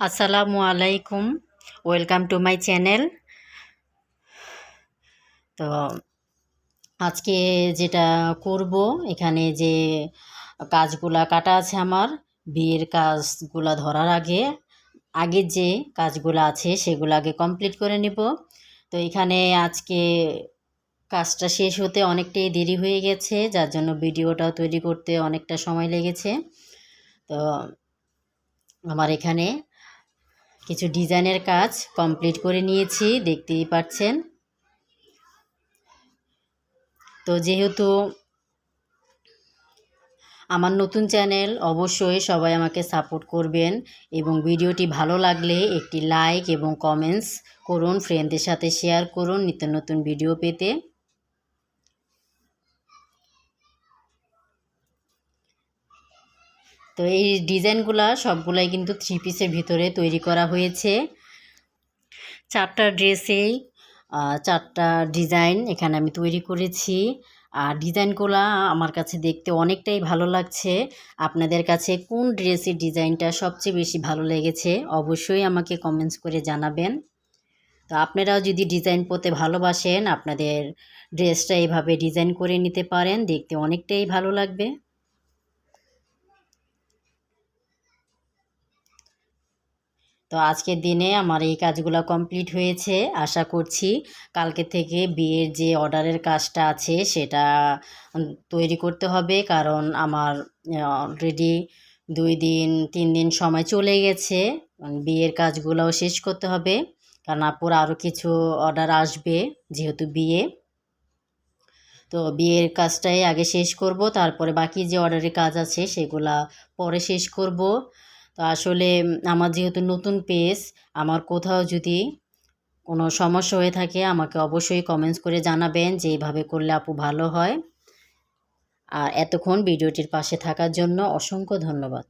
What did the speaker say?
আসসালামু আলাইকুম, welcome to my channel. তো আজকে যেটা করব, এখানে যে কাজগুলা কাটা আছে আমার বিয়ের কাজগুলা ধরার আগে আগের যে কাজগুলো আছে সেগুলো আগে কমপ্লিট করে নেব। তো এখানে আজকে কাজটা শেষ হতে অনেকটাই দেরি হয়ে গেছে, যার জন্য ভিডিওটাও তৈরি করতে অনেকটা সময় লেগেছে। তো আমার এখানে কিছু ডিজাইনের কাজ কমপ্লিট করে নিয়েছি, দেখতেই পাচ্ছেন। তো যেহেতু আমার নতুন চ্যানেল, অবশ্যই সবাই আমাকে সাপোর্ট করবেন এবং ভিডিওটি ভালো লাগলে একটি লাইক এবং কমেন্টস করুন, ফ্রেন্ডদের সাথে শেয়ার করুন নিত্য নতুন ভিডিও পেতে। তো এই ডিজাইনগুলা সবগুলাই কিন্তু 3 পিসের ভিতরে তৈরি করা হয়েছে। 4টা ড্রেসেই 4টা ডিজাইন এখানে আমি তৈরি করেছি। আর ডিজাইনগুলা আমার কাছে দেখতে অনেকটাই ভালো লাগছে। আপনাদের কাছে কোন ড্রেসের ডিজাইনটা সবচেয়ে বেশি ভালো লেগেছে অবশ্যই আমাকে কমেন্টস করে জানাবেন। তো আপনারাও যদি ডিজাইন পরতে ভালোবাসেন, আপনাদের ড্রেসটা এইভাবে ডিজাইন করে নিতে পারেন, দেখতে অনেকটাই ভালো লাগবে। তো আজকের দিনে আমার এই কাজগুলো কমপ্লিট হয়েছে। আশা করছি কালকে থেকে বিয়ের যে অর্ডারের কাজটা আছে সেটা তৈরি করতে হবে, কারণ আমার অলরেডি 2 দিন 3 দিন সময় চলে গেছে। বিয়ের কাজগুলোও শেষ করতে হবে, কারণ আপুর আরও কিছু অর্ডার আসবে যেহেতু বিয়ে। তো বিয়ের কাজটাই আগে শেষ করব, তারপরে বাকি যে অর্ডারের কাজ আছে সেগুলা পরে শেষ করব। তো আসলে আমার যেহেতু নতুন পেজ, আমার কোথাও যদি কোনো সমস্যা হয়ে থাকে আমাকে অবশ্যই কমেন্টস করে জানাবেন যে এইভাবে করলে আপু ভালো হয়। আর এতক্ষণ ভিডিওটির পাশে থাকার জন্য অসংখ্য ধন্যবাদ।